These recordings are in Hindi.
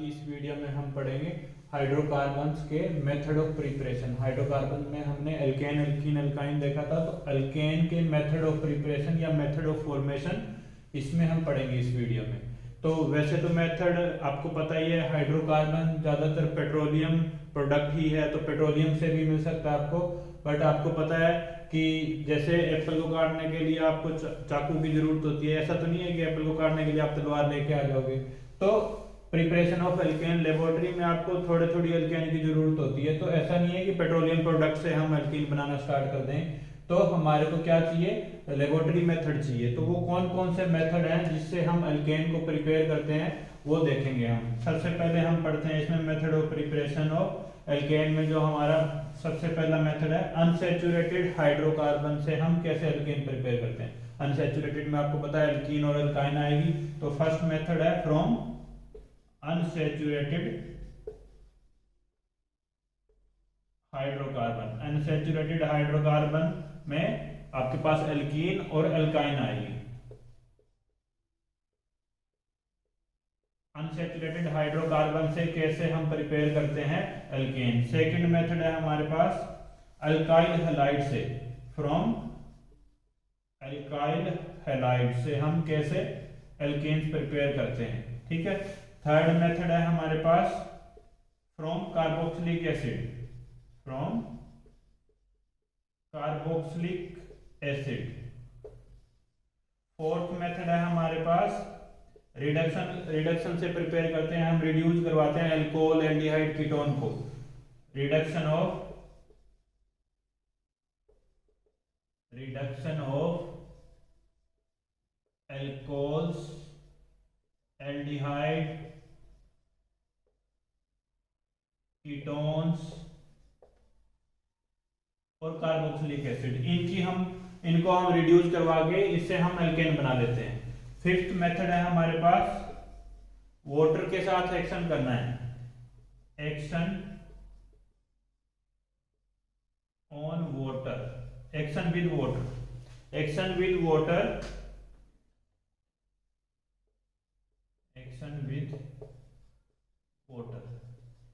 की इस वीडियो में हम पढ़ेंगे हाइड्रोकार्बन्स के मेथड ऑफ प्रिपरेशन। हाइड्रोकार्बन में हमने एल्केन, एल्कीन, एल्काइन देखा था, तो एल्केन के मेथड ऑफ प्रिपरेशन या मेथड ऑफ फॉर्मेशन इसमें हम पढ़ेंगे इस वीडियो में। तो वैसे तो मेथड आपको पता ही है, हाइड्रोकार्बन ज़्यादातर पेट्रोलियम प्रोडक्ट ही है, तो पेट्रोलियम से भी मिल सकता है आपको। बट आपको पता है कि जैसे एप्पल को काटने के लिए आपको चाकू की जरूरत होती है, ऐसा तो नहीं है कि एप्पल को काटने के लिए आप तलवार लेके आ जाओगे। तो प्रिपरेशन ऑफ एल्केन, लेबोरेटरी में आपको थोड़ी थोड़ी एल्केन की जरूरत होती है। तो ऐसा नहीं है कि पेट्रोलियम प्रोडक्ट से हम एल्कीन बनाना स्टार्ट कर दें। तो हमारे को क्या चाहिए, लेबोरेटरी मेथड चाहिए। तो वो कौन कौन से मेथड हैं जिससे हम एल्केन को प्रिपेयर करते हैं वो देखेंगे हम। सबसे पहले हम पढ़ते हैं इसमें method of preparation of alkene में जो हमारा सबसे पहला मेथड है अनसैचुरेटेड हाइड्रोकार्बन से हम कैसे एल्केन प्रिपेयर करते हैं। अनसैचुरेटेड में आपको पता है एल्कीन और एल्काइन आएगी। तो फर्स्ट मेथड है from unsaturated hydrocarbon. Unsaturated hydrocarbon में आपके पास एल्कीन और एल्काइन आएगी। अनसैचुरेटेड हाइड्रोकार्बन से कैसे हम प्रिपेयर करते हैं एल्केन। सेकंड मेथड है हमारे पास अल्काइल हैलाइड से। फ्रॉम अल्काइल हैलाइड से हम कैसे एल्केन्स प्रिपेयर करते हैं, ठीक है। थर्ड मेथड है हमारे पास from carboxylic acid. From carboxylic acid. Fourth method है हमारे पास रिडक्शन। रिडक्शन से प्रिपेयर करते हैं हम, रिड्यूस करवाते हैं अल्कोहल एल्डिहाइड कीटोन को। Reduction of alcohols aldehyde ketones और कार्बोक्सिलिक एसिड, इनको हम रिड्यूस करवा के इससे हम एल्केन बना लेते हैं। फिफ्थ मेथड है हमारे पास वाटर के साथ एक्शन करना है। Action on water, action with water. Action with water, action with water.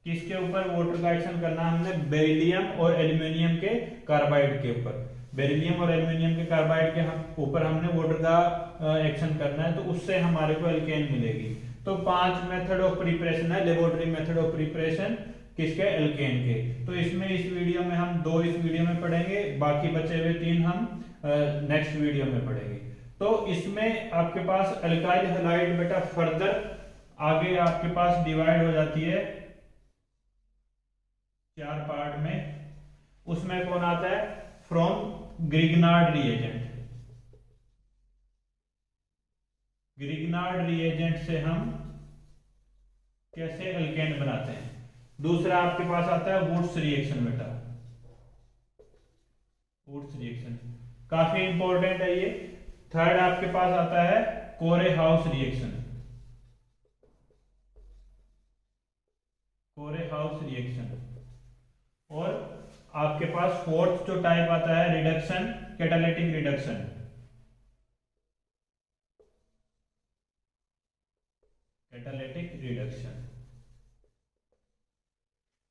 किसके ऊपर वाटर का एक्शन करना है हमने, बेरिलियम और एल्यूमिनियम के कार्बाइड के ऊपर। बेरिलियम और एल्यूमिनियम के कार्बाइड के ऊपर हमने वाटर का एक्शन करना है, तो उससे हमारे को एल्केन मिलेगी। तो 5 मेथड ऑफ प्रिपरेशन है, लेबोरेटरी मेथड ऑफ प्रिपरेशन किसके, एल्केन के। तो इसमें इस वीडियो में हम 2 इस वीडियो में पढ़ेंगे, बाकी बचे हुए 3 हम नेक्स्ट वीडियो में पढ़ेंगे। तो इसमें आपके पास अल्काइल हैलाइड बेटा फर्दर आगे आपके पास डिवाइड हो जाती है 4 पार्ट में। उसमें कौन आता है, from Grignard reagent. Grignard reagent से हम कैसे एल्केन बनाते हैं। दूसरा आपके पास आता है वुड्स रिएक्शन बेटा। वुड्स रिएक्शन काफी इंपॉर्टेंट है ये। थर्ड आपके पास आता है Corey House reaction. Corey House reaction. और आपके पास फोर्थ जो टाइप आता है reduction, catalytic reduction. Catalytic reduction.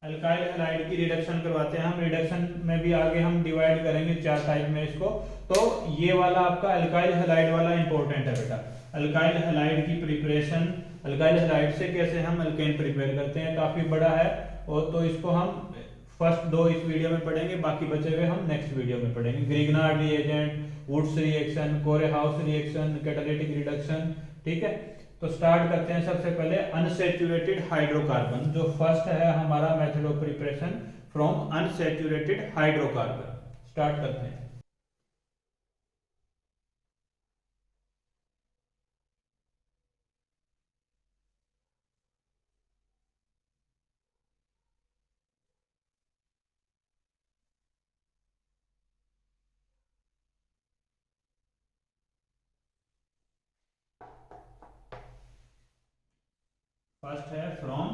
Alkyl halide की रिडक्शन करवाते हैं हम। रिडक्शन में भी आगे हम डिवाइड करेंगे 4 टाइप में इसको। तो ये वाला आपका अल्काइल हैलाइड वाला इंपॉर्टेंट है बेटा। अल्काइल हैलाइड की प्रिपरेशन, अल्काइल हैलाइड से कैसे हम एल्केन प्रिपेयर करते हैं, काफी बड़ा है। और तो इसको हम फर्स्ट 2 इस वीडियो में पढ़ेंगे, बाकी बचे हुए हम नेक्स्ट वीडियो में पढ़ेंगे। Grignard reagent, Wurtz reaction, Corey House reaction, catalytic reduction, ठीक है। तो स्टार्ट करते हैं सबसे पहले अनसैचुरेटेड हाइड्रोकार्बन। जो फर्स्ट है हमारा method of preparation from unsaturated hydrocarbon. Start करते हैं। फर्स्ट है from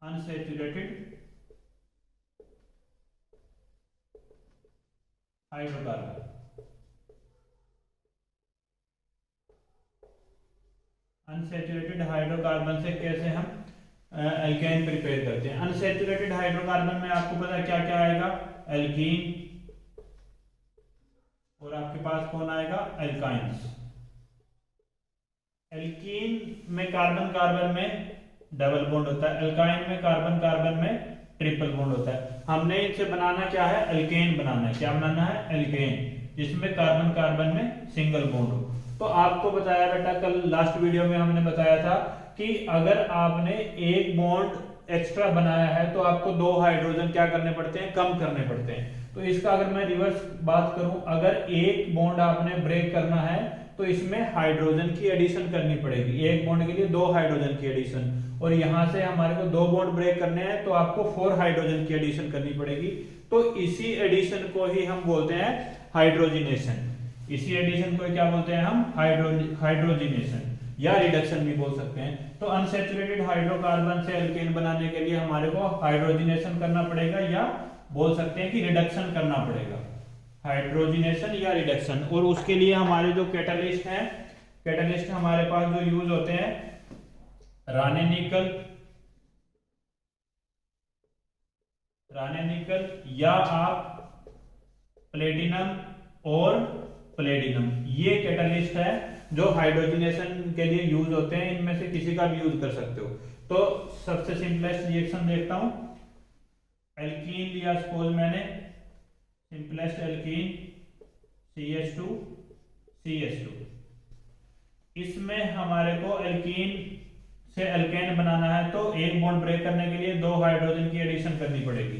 unsaturated hydrocarbon. Unsaturated hydrocarbon से कैसे हम एल्केन प्रिपेयर करते हैं। अनसैचुरेटेड हाइड्रोकार्बन में आपको पता क्या क्या आएगा, एल्कीन, और आपके पास कौन आएगा, एल्काइंस। एल्कीन में कार्बन कार्बन में डबल बॉन्ड होता है, एल्काइन में कार्बन कार्बन में ट्रिपल बॉन्ड होता है। हमने इनसे बनाना क्या है, एल्केन बनाना है। क्या बनाना है, एल्केन, जिसमें कार्बन कार्बन में सिंगल बॉन्ड हो। तो आपको बताया बेटा, कल लास्ट वीडियो में हमने बताया था कि अगर आपने एक बॉन्ड एक्स्ट्रा बनाया है तो आपको 2 हाइड्रोजन क्या करने पड़ते हैं, कम करने पड़ते हैं। तो इसका अगर मैं रिवर्स बात करूं, अगर एक बॉन्ड आपने ब्रेक करना है तो इसमें हाइड्रोजन की एडिशन करनी पड़ेगी। एक बॉन्ड के लिए 2 हाइड्रोजन की एडिशन, और यहां से हमारे को 2 बॉन्ड ब्रेक करने हैं तो आपको 4 हाइड्रोजन की एडिशन करनी पड़ेगी। तो इसी एडिशन को ही हम बोलते हैं हाइड्रोजिनेशन। इसी एडिशन को क्या बोलते हैं हम, हाइड्रोजिनेशन या रिडक्शन भी बोल सकते हैं। तो अनसैचुरेटेड हाइड्रोकार्बन से एल्केन बनाने के लिए हमारे को हाइड्रोजिनेशन करना पड़ेगा, या बोल सकते हैं कि रिडक्शन करना पड़ेगा, हाइड्रोजिनेशन या रिडक्शन। और उसके लिए हमारे जो कैटालिस्ट हैं, कैटालिस्ट हमारे पास जो यूज होते हैं, राने निकल या आप प्लेटिनम और प्लेटिनम, ये कैटालिस्ट है जो हाइड्रोजिनेशन के लिए यूज होते हैं। इनमें से किसी का भी यूज कर सकते हो। तो सबसे सिंपलेस्ट रिएक्शन देखता हूं, एल्कीन लिया सपोज मैंने, सिंपलेस्ट एल्कीन CH2 CH2। इसमें हमारे को एल्कीन से एल्केन बनाना है तो एक बॉन्ड ब्रेक करने के लिए 2 हाइड्रोजन की एडिशन करनी पड़ेगी।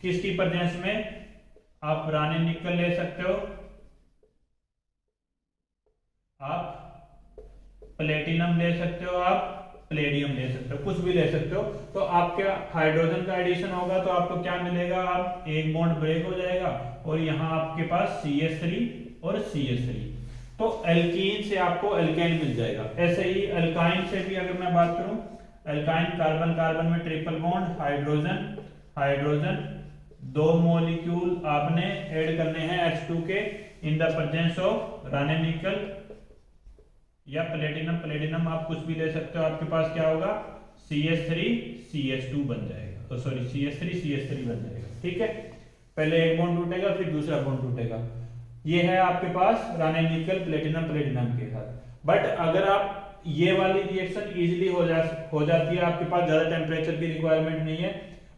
किसकी प्रेजेंस में, आप राने निकल ले सकते हो, आप प्लेटिनम ले सकते हो, आप प्लेडियम ले सकते हो, कुछ भी ले सकते हो। तो आपके हाइड्रोजन का एडिशन होगा तो आपको क्या मिलेगा, आप एक बॉन्ड ब्रेक हो जाएगा और यहाँ आपके पास CH3 और CH3। तो एल्कीन से आपको एल्केन मिल जाएगा। ऐसे ही एल्काइन से भी अगर मैं बात करूं, एल्काइन कार्बन कार्बन में triple bond, hydrogen hydrogen, 2 molecule आपने ऐड करने हैं H2 के इन द प्रेजेंस ऑफ राने निकल या प्लेटिनम, प्लेटिनम आप कुछ भी ले सकते हो। आपके पास क्या होगा, CH3 CH2 बन जाएगा, तो सॉरी CH3 CH3 बन जाएगा। ठीक है, पहले एक बॉन्ड टूटेगा फिर दूसरा बॉन्ड टूटेगा। ये है आपके पास राने निकल प्लेटिनम प्लेटिनम के साथ। बट अगर आप ये वाली रिएक्शन इजीली हो जाती है, आपके पास ज्यादा टेम्परेचर की रिक्वायरमेंट नहीं है।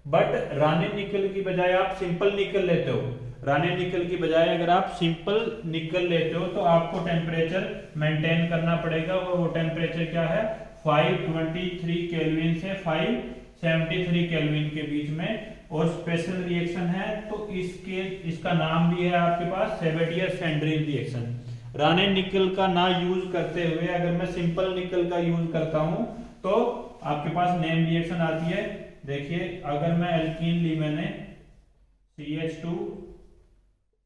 बट राने निकल की बजाय आप सिंपल निकल लेते हो, राने निकल की बजाय अगर आप सिंपल निकल लेते हो तो आपको टेम्परेचर मेंटेन करना पड़ेगा। और वो टेम्परेचर क्या है, 523 केल्विन से 573 केल्विन के बीच में। और स्पेशल रिएक्शन है तो इसका नाम भी है आपके पास सेवेटियर-सैंड्रिन रिएक्शन। राने निकल का ना यूज करते हुए अगर मैं सिंपल निकल का यूज करता हूं तो आपके पास नेम रिएक्शन आती है। देखिए, अगर मैं एल्कीन ली मैंने CH2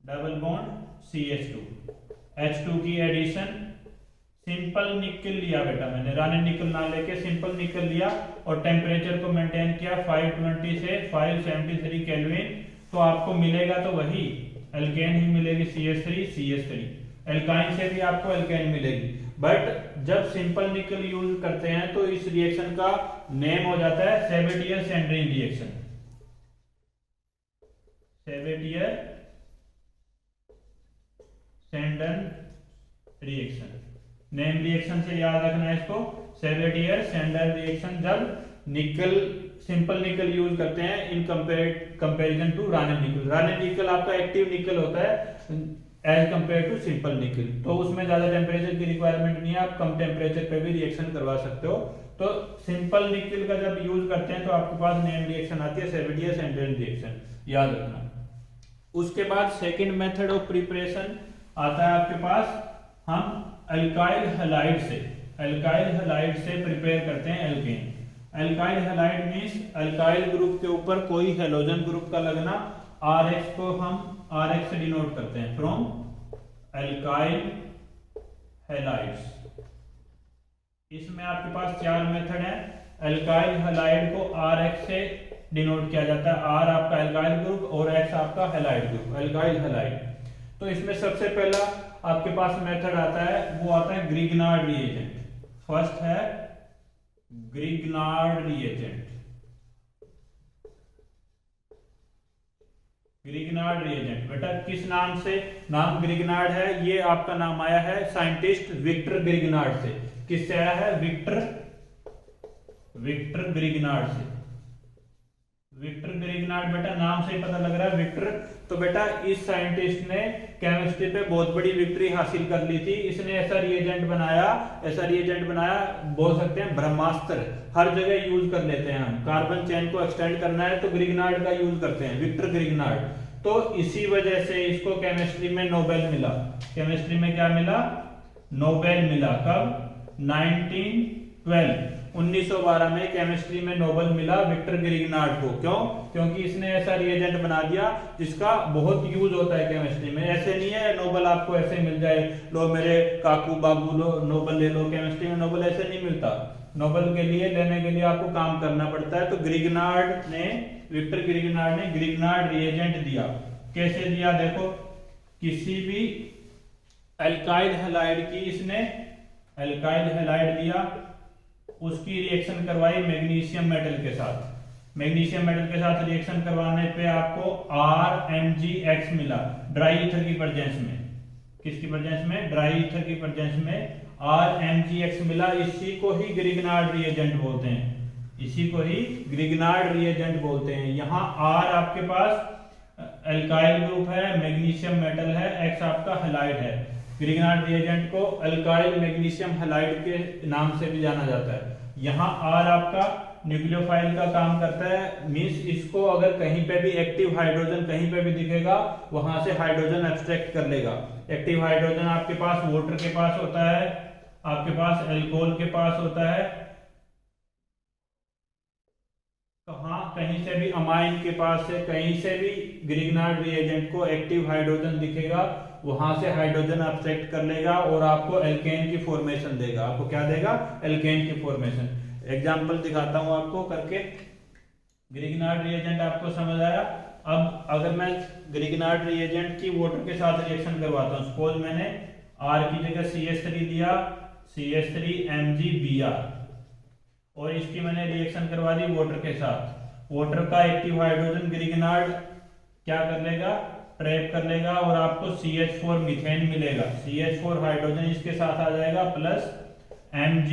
double bond CH2, H2 की एडिशन, सिंपल निकल लिया बेटा मैंने, राने निकल ना लेके सिंपल निकल लिया और टेम्परेचर को मेंटेन किया 520 से 573 केल्विन, तो आपको मिलेगा तो वही एल्केन ही मिलेगी, CH3 CH3। एल्काइन से भी आपको एल्केन मिलेगी। बट जब सिंपल निकल यूज करते हैं तो इस रिएक्शन का नेम हो जाता है सेवेटियर-सैंड्रिन रिएक्शन, सेवेटियर-सैंड्रिन रिएक्शन। नेम रिएक्शन से याद रखना है इसको, सेवेटियर-सैंड्रिन रिएक्शन, जब निकल सिंपल निकल यूज करते हैं इन कंपैरिजन टू राने निकल। राने निकल आपका एक्टिव निकल होता है एज कंपेयर टू सिंपल निकल, तो उसमें ज्यादा टेम्परेचर की रिक्वायरमेंट नहीं है, आप कम टेम्परेचर पे भी रिएक्शन करवा सकते हो। तो सिंपल निकल का जब यूज करते हैं तो आपके पास नेम रिएक्शन आती है सेवेटियर-सैंड्रिन रिएक्शन, याद रखना। उसके बाद सेकंड मेथड ऑफ प्रिपरेशन आता है आपके पास, हम अल्काइल हैलाइड से प्रिपेयर करते हैं alkane. Alkyl halide means alkyl group के ऊपर कोई हैलोजन ग्रुप का लगना, RH को हम RH से डिनोट करते हैं, फ्रॉम अल्काइल हैलाइड्स। इसमें आपके पास 4 मेथड है। अल्काइल हैलाइड को RH से डिनोट किया जाता है, R आपका अल्काइल ग्रुप और X आपका हैलाइड ग्रुप, अल्काइल हैलाइड। तो इसमें सबसे पहला आपके पास मेथड आता है, वो आता है ग्रिग्नार्ड रिएजेंट। फर्स्ट है ग्रिग्नार्ड रिएजेंट। ग्रिग्नार्ड रिएजेंट बेटा किस नाम से, नाम ग्रिग्नार्ड है, ये आपका नाम आया है साइंटिस्ट विक्टर ग्रिग्नार्ड से। किससे आया है? विक्टर ग्रिग्नार्ड से। विक्टर ग्रिग्नार्ड बेटा नाम से ही पता लग रहा है विक्टर। तो बेटा इस साइंटिस्ट ने केमिस्ट्री पे बहुत बड़ी विक्ट्री हासिल कर ली थी। इसने ऐसा रिएजेंट बनाया, बोल सकते हैं ब्रह्मास्त्र, हर जगह यूज कर लेते हैं हम। कार्बन चेन को एक्सटेंड करना है तो ग्रिग्नार्ड का यूज करते हैं, विक्टर ग्रिग्नार्ड। तो इसी वजह से इसको केमिस्ट्री में नोबेल मिला। केमिस्ट्री में क्या मिला? नोबेल मिला। कब? 1912 में केमिस्ट्री में नोबेल मिला विक्टर ग्रिग्नार्ड को। क्यों? क्योंकि इसने ऐसा रिएजेंट बना दिया जिसका बहुत यूज होता है केमिस्ट्री में। ऐसे नहीं है नोबेल आपको ऐसे मिल जाए, लो मेरे काकू बाबू लो नोबेल ले लो। केमिस्ट्री में नोबेल ऐसे नहीं मिलता। नोबेल के लिए लेने के लिए आपको काम करना पड़ता है। तो विक्टर ग्रिग्नार्ड ने ग्रिग्नार्ड रिएजेंट दिया। कैसे दिया? देखो, किसी भी एल्काइल हैलाइड की इसने एल्काइल हैलाइड दिया, उसकी रिएक्शन करवाई मैग्नीशियम मेटल के साथ। मैग्नीशियम मेटल के साथ रिएक्शन करवाने पे आपको RMgX मिला ड्राई ईथर की प्रेजेंस में। किसकी प्रेजेंस में? ड्राई ईथर की प्रेजेंस में RMgX मिला। इसी को ही ग्रिग्नार्ड रिएजेंट बोलते हैं। इसी को ही ग्रिग्नार्ड रिएजेंट बोलते हैं। यहाँ R आपके पास एल्काइल ग्रुप है, मैग्नीशियम मेटल है, X आपका हैलाइड है। ग्रिग्नार्ड रिएजेंट को अल्काइल मैग्नीशियम हैलाइड के नाम से भी जाना जाता है। यहाँ R आपका न्यूक्लियोफाइल का काम करता है, मींस इसको अगर कहीं पे भी एक्टिव हाइड्रोजन कहीं पे भी दिखेगा वहां से हाइड्रोजन एब्स्ट्रैक्ट कर लेगा। एक्टिव हाइड्रोजन आपके पास वाटर के पास होता है, आपके पास अल्कोहल के पास होता है, कहाँ कहीं से भी अमाइन के पास से कहीं से भी ग्रिग्नार्ड रिएजेंट को एक्टिव हाइड्रोजन दिखेगा वहां से हाइड्रोजन एब्स्ट्रैक्ट कर लेगा और आपको एल्केन की फॉर्मेशन देगा। आपको क्या देगा? एल्केन की फॉर्मेशन। एग्जांपल दिखाता हूं आपको करके। ग्रिग्नार्ड रिएजेंट आपको समझ आया। अब अगर मैं ग्रिग्नार्ड रिएजेंट की वाटर के साथ रिएक्शन करवाता हूं, सपोज मैंने R की जगह CH3 दिया, CH3MgBr, और इसकी मैंने रिएक्शन करवा दी वाटर के साथ। वाटर का एक्टिव हाइड्रोजन ग्रिग्नार्ड क्या कर लेगा? ट्रैप कर लेगा और आपको CH4 मीथेन मिलेगा। CH4 हाइड्रोजन इसके साथ आ जाएगा प्लस Mg,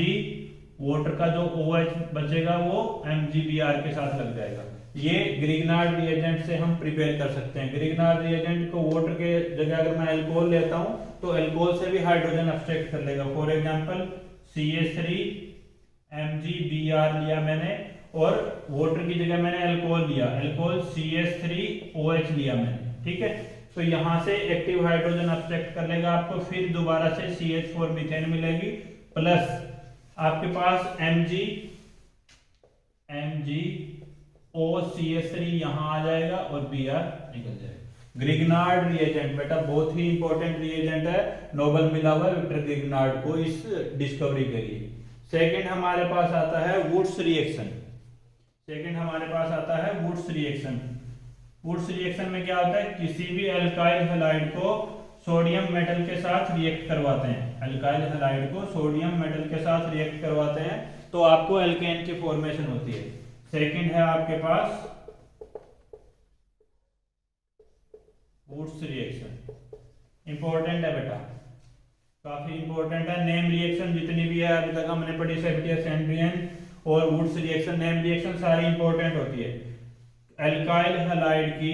वाटर का जो OH बचेगा वो MgBr के साथ लग जाएगा। ये ग्रिग्नार्ड रिएजेंट से हम प्रिपेयर कर सकते हैं। ग्रिग्नार्ड रिएजेंट को वाटर के जगह अगर मैं अल्कोहल लेता हूं तो अल्कोहल से भी हाइड्रोजन एब्स्ट्रैक्ट कर लेगा। फॉर एग्जांपल CH3MgBr लिया मैंने और वाटर की जगह मैंने अल्कोहल लिया, अल्कोहल CH3OH लिया मैंने, ठीक है। तो यहां से एक्टिव हाइड्रोजन एब्स्ट्रैक्ट कर लेगा आपको, फिर दोबारा से CH4 मीथेन मिलेगी, प्लस आपके पास MgOCH3 यहां आ जाएगा और Br निकल जाएगा। ग्रिग्नार्ड रिएजेंट बेटा बहुत ही इंपॉर्टेंट रिएजेंट है, नोबेल मिला हुआ है विक्टर ग्रिग्नार्ड को इस डिस्कवरी के लिए। सेकंड हमारे पास आता है वुड्स रिएक्शन। वुड्स रिएक्शन में क्या होता है? किसी भी अल्काइल हैलाइड को सोडियम मेटल के साथ रिएक्ट करवाते हैं। अल्काइल हैलाइड को सोडियम मेटल के साथ रिएक्ट करवाते हैं तो आपको एल्केन की फॉर्मेशन होती है। सेकंड है आपके पास वुड्स रिएक्शन। इंपॉर्टेंट है बेटा, काफी इंपॉर्टेंट है। नेम रिएक्शन जितनी भी है अभी तक हमने पढ़ी, सेबिटियस, एंड्रियन और वुड्स रिएक्शन, नेम रिएक्शन सारी इंपॉर्टेंट होती है। एल्काइल हैलाइड की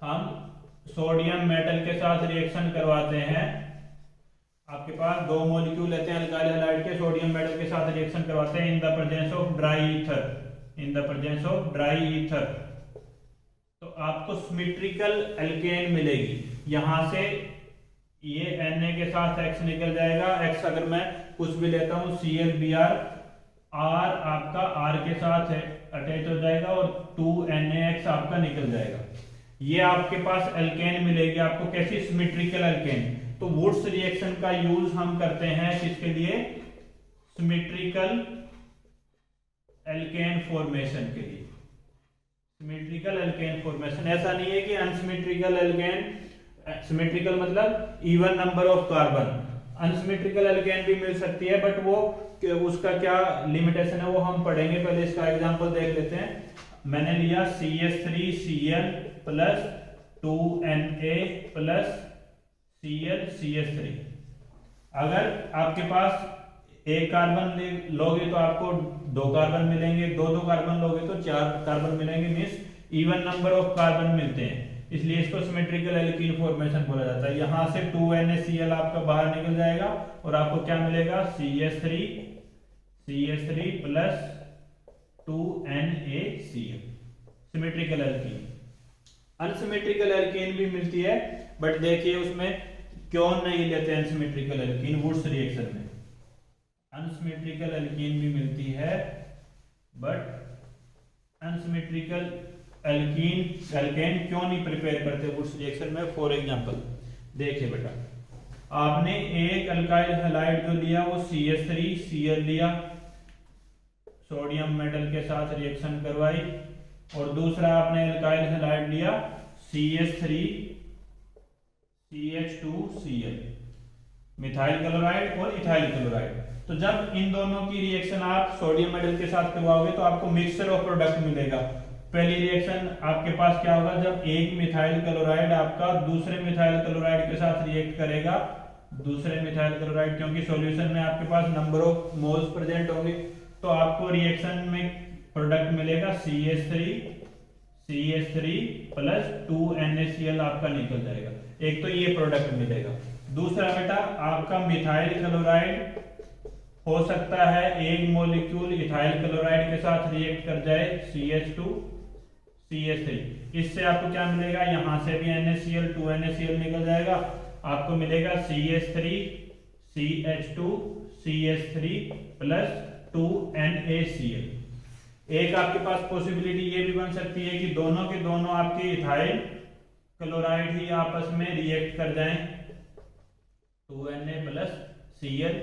हम सोडियम मेटल के साथ रिएक्शन करवाते हैं। आपके पास दो मॉलिक्यूल लेते हैं अल्काइल हैलाइड के, सोडियम मेटल के साथ रिएक्शन करवाते हैं in the presence of dry ether. तो आपको सिमेट्रिकल एल्केन मिलेगी। यहां से ये Na के साथ X निकल जाएगा, X अगर मैं कुछ भी लेता हूं ClBr, R आपका R के साथ अटैच हो जाएगा और 2NaX आपका निकल जाएगा। ये आपके पास एल्केन मिलेगी आपको, कैसी? Symmetrical alkane. तो वुड्स रिएक्शन का यूज हम करते हैं किसके लिए? सिमेट्रिकल एल्केन फॉर्मेशन के लिए। सिमेट्रिकल एल्केन फॉर्मेशन, ऐसा नहीं है कि अनसिमेट्रिकल एल्केन। सिमेट्रिकल मतलब even number of carbon, unsymmetrical alkane भी मिल सकती है, बट वो उसका क्या लिमिटेशन है वो हम पढ़ेंगे। पहले इसका एग्जांपल देख लेते हैं। मैंने लिया CH3Cl plus 2Na plus ClCH3। अगर आपके पास एक कार्बन लोगे तो आपको 2 कार्बन मिलेंगे, 2 कार्बन लोगे तो 4 कार्बन मिलेंगे, means even number of carbon मिलते हैं, इसलिए इसको सिमेट्रिकल एल्कीन फॉर्मेशन बोला जाता है। यहां से 2NaCl आपका बाहर निकल जाएगा और आपको क्या मिलेगा, CH3 plus 2NaCl, symmetrical alkene. Unsymmetrical alkene भी मिलती है, बट देखिए उसमें क्यों नहीं लेते अनसिमेट्रिकल एल्कीन वुड्स रिएक्शन में। अनसिमेट्रिकल एल्कीन भी मिलती है, बट अनसिमेट्रिकल एल्केन क्यों नहीं प्रिपेयर करते वुड्स रिएक्शन में। फॉर एग्जांपल देखिए बेटा, आपने एक अल्काइल हैलाइड जो लिया वो CH3Cl लिया, सोडियम मेटल के साथ रिएक्शन करवाई, और दूसरा आपने अल्काइल हैलाइड लिया CH3CH2Cl, मिथाइल क्लोराइड और इथाइल क्लोराइड। तो जब इन दोनों की रिएक्शन आप सोडियम मेटल के साथ करवाओगे तो आपको मिक्सचर ऑफ प्रोडक्ट मिलेगा। पहली रिएक्शन आपके पास क्या होगा, जब एक मिथाइल क्लोराइड आपका दूसरे मिथाइल क्लोराइड के साथ रिएक्ट करेगा, दूसरे मिथाइल क्लोराइड, क्योंकि सॉल्यूशन में आपके पास नंबर ऑफ मोल्स प्रेजेंट होंगे, तो आपको रिएक्शन में प्रोडक्ट मिलेगा CH3 प्लस 2NaCl आपका निकल जाएगा। एक तो ये प्रोडक्ट मिलेगा। दूसरा बेटा आपका मिथाइल क्लोराइड हो सकता है एक मॉलिक्यूल इथाइल क्लोराइड के साथ रिएक्ट कर जाए CH2CH3, इससे आपको क्या मिलेगा, यहां से भी NaCl 2NaCl निकल जाएगा, आपको मिलेगा CH3CH2CH3 प्लस 2NaCl। एक आपके पास पॉसिबिलिटी ये भी बन सकती है कि दोनों के दोनों आपके इथाइल क्लोराइड ही आपस में रिएक्ट कर जाएं, 2Na प्लस Cl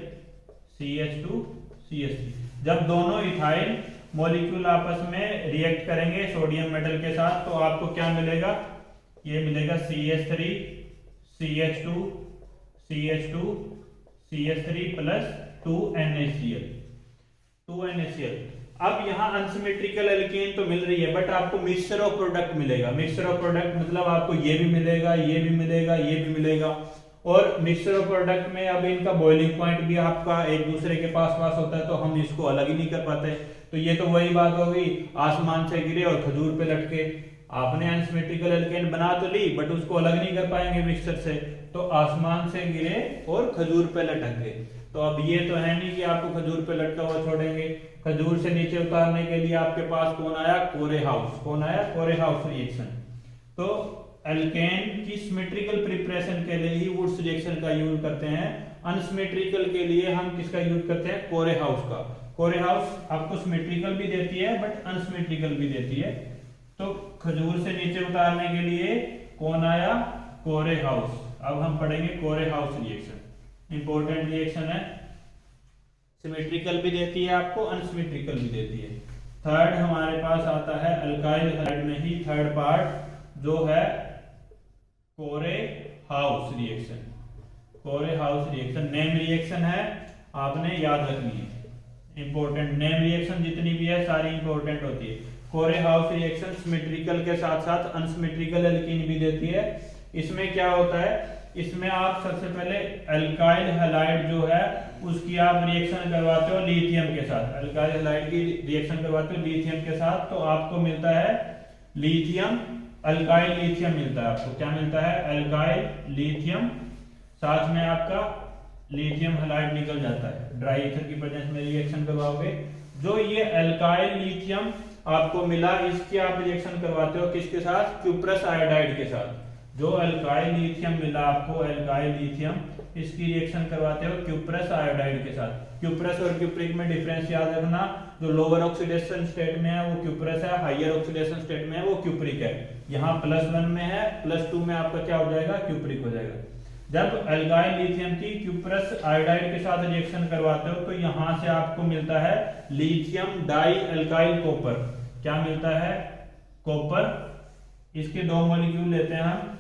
CH2CH3। जब दोनों इथाइल मॉलिक्यूल आपस में रिएक्ट करेंगे सोडियम मेटल के साथ, तो आपको क्या मिलेगा, ये मिलेगा CH3CH2CH3 प्लस 2NaCl। अब यहाँ अनसिमेट्रिकल एल्केन तो मिल रही है, बट आपको मिक्सचर ऑफ प्रोडक्ट मिलेगा। मिक्सचर ऑफ प्रोडक्ट मतलब आपको ये भी मिलेगा, ये भी मिलेगा, ये भी मिलेगा, और मिक्सचर ऑफ प्रोडक्ट में अब इनका बॉइलिंग पॉइंट भी आपका एक दूसरे के पास होता है, तो हम इसको अलग ही नहीं कर पाते। तो ये तो वही बात हो गई, आसमान से गिरे और खजूर पे लटके। आपने अनसिमेट्रिकल एल्केन बना तो ली, बट उसको अलग नहीं कर पाएंगे मिक्सचर से, तो आसमान से गिरे और खजूर पे लटक गए। तो अब ये तो है नहीं कि आपको खजूर पे लटका हुआ छोड़ेंगे। खजूर से नीचे उतारने के लिए आपके पास कौन आया, कोरेहाउस। कौन आया, कोरेहाउस रिएक्शन। तो एल्केन की सिमेट्रिकल प्रिपरेशन के लिए ही वुड्स रिएक्शन का यूज करते हैं। अनसिमेट्रिकल के लिए हम किसका यूज करते हैं, कोरेहाउस का। कोरेहाउस आपको सिमेट्रिकल भी देती है, बट अनसिमेट्रिकल भी देती है। तो खजूर से नीचे उतारने के लिए कौन आया, कोरेहाउस। अब हम पढ़ेंगे कोरेहाउस रिएक्शन, इंपॉर्टेंट रिएक्शन है। सिमेट्रिकल भी देती है आपको, अनसिमेट्रिकल भी देती है। थर्ड हमारे पास आता है अल्काइल हैलाइड में ही थर्ड पार्ट जो है कोरेहाउस रिएक्शन। कोरेहाउस रिएक्शन नेम रिएक्शन है, आपने याद रखनी है। इंपॉर्टेंट नेम रिएक्शन जितनी भी है सारी इंपॉर्टेंट होती है। कोरेहाउस रिएक्शन सिमेट्रिकल के साथ साथ अनसिमेट्रिकल एल्कीन भी देती है। इसमें क्या होता है, इसमें आप सबसे पहले अल्काइल हैलाइड जो है उसकी आप रिएक्शन करवाते हो लिथियम के साथ। अल्काइल हैलाइड की रिएक्शन करवाते हो लिथियम के साथ, तो आपको मिलता है लिथियम, अल्काइल लिथियम मिलता है आपको। क्या मिलता है, अल्काइल लिथियम, साथ में आपका लिथियम हैलाइड निकल जाता है। ड्राई ईथर की प्रेजेंस में रिएक्शन करवाओगे। जो ये अल्काइल लिथियम आपको मिला, इसकी आप रिएक्शन करवाते हो किसके साथ, क्यूप्रस आयोडाइड के साथ। जो अल्काइल लिथियम मिला आपको, अल्काइल लिथियम, इसकी रिएक्शन करवाते हो क्यूप्रस आयोडाइड के साथ। क्यूप्रस और क्यूप्रिक में डिफरेंस याद रखना, जो लोअर ऑक्सीडेशन स्टेट में है वो क्यूप्रस है, हायर ऑक्सीडेशन स्टेट में है वो क्यूप्रिक है। यहाँ +1 में है, +2 में आपका क्या हो जाएगा, क्यूप्रिक हो जाएगा। जब अल्काइल लिथियम की क्यूप्रस आयोडाइड के साथ रिएक्शन करवाते हो तो यहां से आपको मिलता है लिथियम डाई अल्काइल कॉपर। क्या मिलता है, कॉपर। इसके 2 मॉलिक्यूल लेते हैं हम।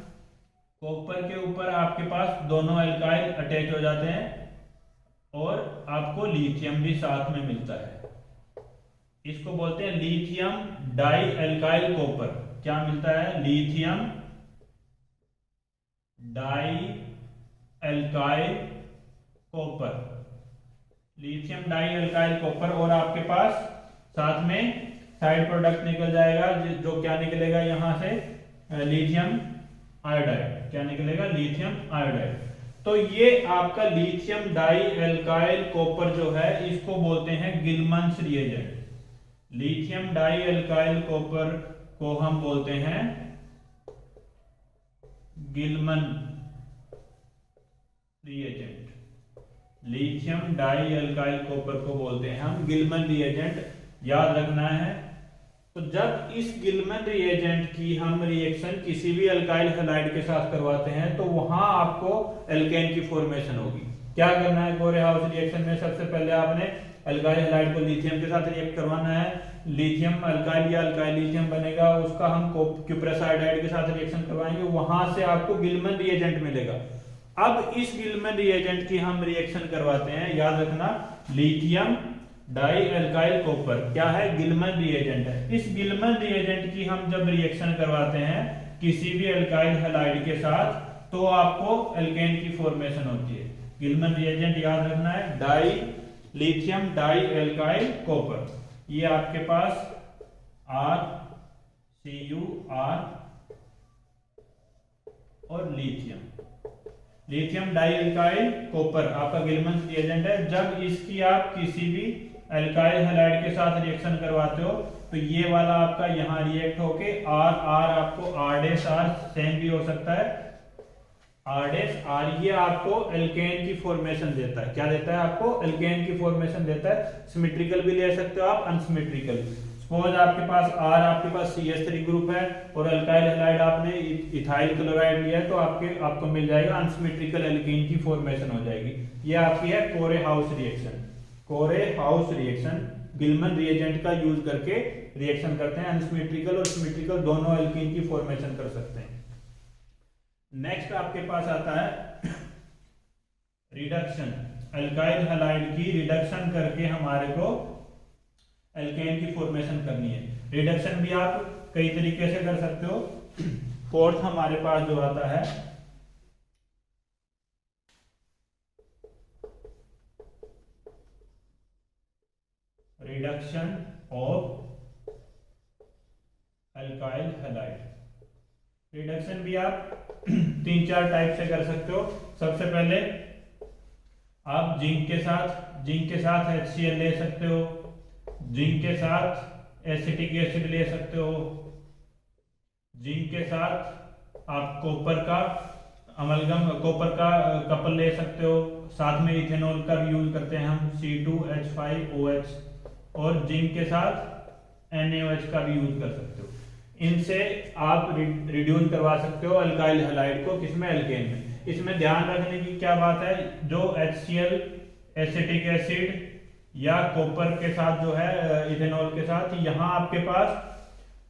कॉपर के ऊपर आपके पास दोनों अल्काइल अटैच हो जाते हैं, और आपको लिथियम भी साथ में मिलता है। इसको बोलते हैं लिथियम डाई एल्काइल कॉपर। क्या मिलता है? Lithium di alkyl copper, lithium di alkyl copper. और आपके पास साथ में साइड प्रोडक्ट निकल जाएगा, जो क्या निकलेगा यहां से? Lithium iodide. क्या निकलेगा? Lithium iodide. तो ये आपका लिथियम डाई एल्काइल कॉपर जो है, इसको बोलते हैं Gilman's reagent. Lithium di alkyl copper को हम बोलते हैं Gilman reagent. Lithium di alkyl copper को बोलते हैं हम गिलमन रिएजेंट। याद रखना है। तो जब इस गिलमन रिएजेंट की हम रिएक्शन किसी भी अल्काइल हैलाइड के साथ करवाते हैं तो वहां आपको एल्केन की फॉर्मेशन होगी। क्या करना है कोरे हाउस रिएक्शन में? सबसे पहले आपने अल्काइल हैलाइड को लिथियम के साथ रिएक्ट करवाना है। लिथियम अल्काइल या अल्काइल लिथियम बनेगा, उसका हम क्यूप्रस आयोडाइड के साथ रिएक्शन करवाएंगे, वहां से आपको गिलमन रिएजेंट मिलेगा। अब इस गिलमन रिएजेंट की हम रिएक्शन करवाते हैं। याद रखना, लिथियम डाई एल्काइल कॉपर क्या है? गिलमन रिएजेंट है। इस गिलमन रिएजेंट की हम जब रिएक्शन करवाते हैं किसी भी अल्काइल हैलाइड के साथ, तो आपको एल्केन की फॉर्मेशन होती है। गिलमन रिएजेंट याद रखना है, di lithium di alkyl copper. ये आपके पास RCuR और लिथियम डाई एल्काइल कॉपर आपका गिलमन रिएजेंट है। जब इसकी आप किसी भी अल्काइल हैलाइड के साथ रिएक्शन करवाते हो तो ये वाला आपका यहाँ रिएक्ट होके R आपको R' सेम भी हो सकता है, R' ये आपको एल्केन की फॉर्मेशन देता है। क्या देता है? आपको एल्केन की फॉर्मेशन देता है। सिमेट्रिकल भी ले सकते हो आप, अनसिमेट्रिकल। सपोज आपके पास आपके पास CH3 ग्रुप है और अल्काइल हैलाइड आपने इथाइल क्लोराइड लिया है, तो आपको मिल जाएगा अनसिमेट्रिकल एल्केन की फॉर्मेशन हो जाएगी। ये आपकी है Corey House reaction. Corey House reaction Gilman reagent का यूज करके रिएक्शन करते हैं। अनसिमेट्रिकल और सिमेट्रिकल दोनों एल्कीन की फॉर्मेशन कर सकते हैं। नेक्स्ट आपके पास आता है रिडक्शन। अल्काइल हैलाइड की रिडक्शन करके हमारे को एल्केन की फॉर्मेशन करनी है। रिडक्शन भी आप कई तरीके से कर सकते हो। फोर्थ हमारे पास जो आता है reduction of alkyl halide. Reduction भी आप 3-4 टाइप से कर सकते हो। सबसे पहले आप जिंक के साथ HCl ले सकते हो, जिंक के साथ एसिटिक एसिड ले सकते हो, जिंक के साथ आप कॉपर का कपल ले सकते हो, साथ में इथेनॉल का भी यूज करते हैं हम C2H5OH, और जिंक के साथ NaOH का भी यूज कर सकते हो। इनसे आप रिड्यूस करवा सकते हो अल्काइल हैलाइड को, किसमें? एल्केन में। इसमें ध्यान रखने की क्या बात है, जो HCl एसिटिक एसिड या कॉपर के साथ जो है इथेनॉल के साथ, यहाँ आपके पास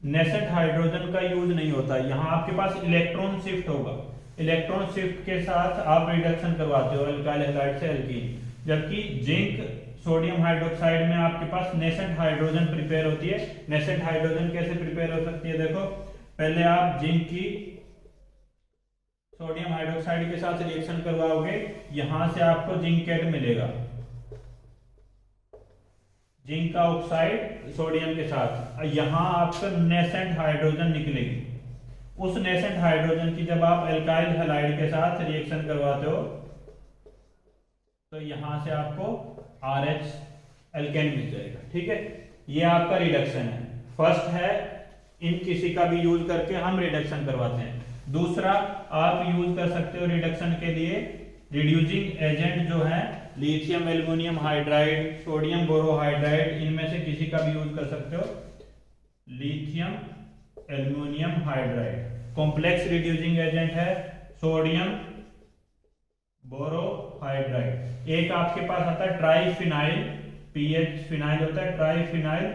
नेसेंट हाइड्रोजन का यूज नहीं होता, यहाँ आपके पास इलेक्ट्रॉन शिफ्ट होगा। इलेक्ट्रॉन शिफ्ट के साथ आप रिडक्शन करवाते हो अल्काइल हैलाइड से एल्कीन। जबकि जिंक सोडियम हाइड्रोक्साइड में आपके पास नेसेंट हाइड्रोजन प्रिपेयर होती है। नेसेंट हाइड्रोजन कैसे प्रिपेयर हो सकती है? देखो, पहले आप जिंक की सोडियम हाइड्रोक्साइड के साथ रिएक्शन करवाओगे, यहां से आपको जिंकेट मिलेगा, जिंक का ऑक्साइड सोडियम के साथ, यहां आपका नेसेंट हाइड्रोजन निकलेगी। उस नेसेंट हाइड्रोजन की जब आप अल्काइल हैलाइड के साथ रिएक्शन करवाते हो तो यहां से आपको RH एल्केन मिल जाएगा। ठीक है, ये आपका रिडक्शन है। फर्स्ट है इन किसी का भी यूज करके हम रिडक्शन करवाते हैं। दूसरा आप यूज कर सकते हो रिडक्शन के लिए रिड्यूसिंग एजेंट जो है lithium aluminium hydride, sodium borohydride, इनमें से किसी का भी यूज कर सकते हो। Lithium aluminium hydride complex reducing agent है, सोडियम बोरोहाइड्राइड। एक आपके पास आता है ट्राइफिनाइल, पीएच फिनाइल होता है, ट्राइफिनाइल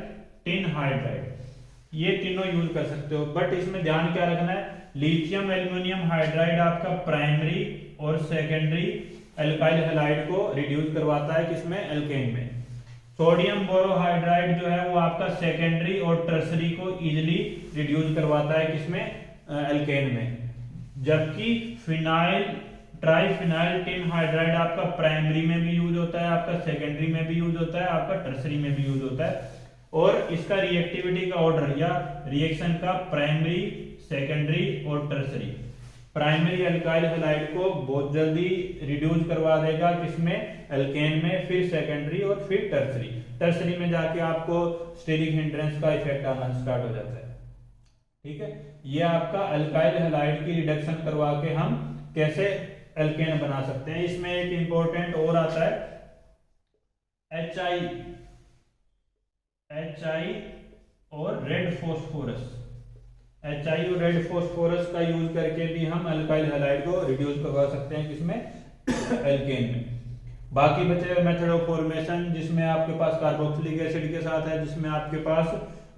टिन हाइड्राइड। ये तीनों यूज कर सकते हो, बट इसमें ध्यान क्या रखना है, लिथियम एल्युमिनियम हाइड्राइड आपका प्राइमरी और सेकेंडरी एल्काइल हैलाइड को रिड्यूस करवाता है किसमें, एल्केन में। सोडियम बोरोहाइड्राइड जो है वो आपका सेकेंडरी और टर्सरी को इजिली रिड्यूस करवाता है किसमें, एल्केन में। जबकि फिनाइल ट्राइफिनाइल टिन हाइड्राइड आपका प्राइमरी में भी यूज होता है, आपका सेकेंडरी में भी यूज होता है, आपका टर्सरी में भी यूज होता है। और इसका रिएक्टिविटी का ऑर्डर या रिएक्शन का प्राइमरी, सेकेंडरी और टर्सरी। प्राइमरी अल्काइल हैलाइड को बहुत जल्दी रिड्यूस करवा देगा किसमें, एल्केन में, फिर सेकेंडरी और फिर टर्सरी। टर्सरी में जाके आपको स्टेरिक हिंड्रेंस का इफेक्ट आना स्टार्ट हो जाता है। ठीक है, ये आपका अल्काइल हैलाइड की रिडक्शन करवा के हम कैसे एल्केन बना सकते हैं। इसमें एक इंपॉर्टेंट और आता है HI और रेड फॉस्फोरस। HI और रेड फॉस्फोरस का यूज करके भी हम अल्काइल हैलाइड को रिड्यूस करवा सकते हैं किसमें, एल्केन में। बाकी बचे हुए मेथड ऑफ फॉर्मेशन जिसमें आपके पास कार्बोक्सिलिक एसिड के साथ है, जिसमें आपके पास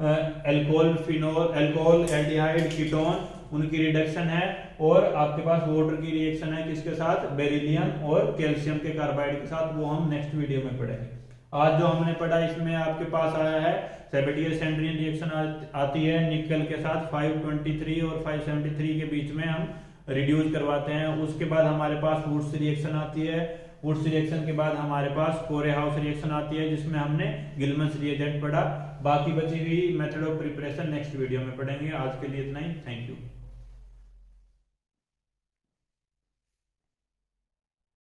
alcohol, phenol, alcohol, aldehyde, ketone, उनकी रिडक्शन है। और आपके पास वाटर की रिएक्शन है किसके साथ, बेरिलियम और कैल्शियम के कार्बाइड के साथ, वो हम नेक्स्ट वीडियो में पढ़ेंगे। आज जो हमने पढ़ा इसमें आपके पास आया है सेबेटियस सेंड्रियन रिएक्शन आती है निकल के साथ 523 और 573 के बीच में हम रिड्यूस करवाते हैं। उसके बाद हमारे पास वुड्स रिएक्शन आती है। वुड्स रिएक्शन के बाद हमारे पास कोरे हाउस रिएक्शन आती है जिसमें हमने गिलमन्स रिएजेंट पढ़ा। बाकी बची हुई method of preparation next video में पढ़ेंगे। आज के लिए इतना ही, थैंक यू।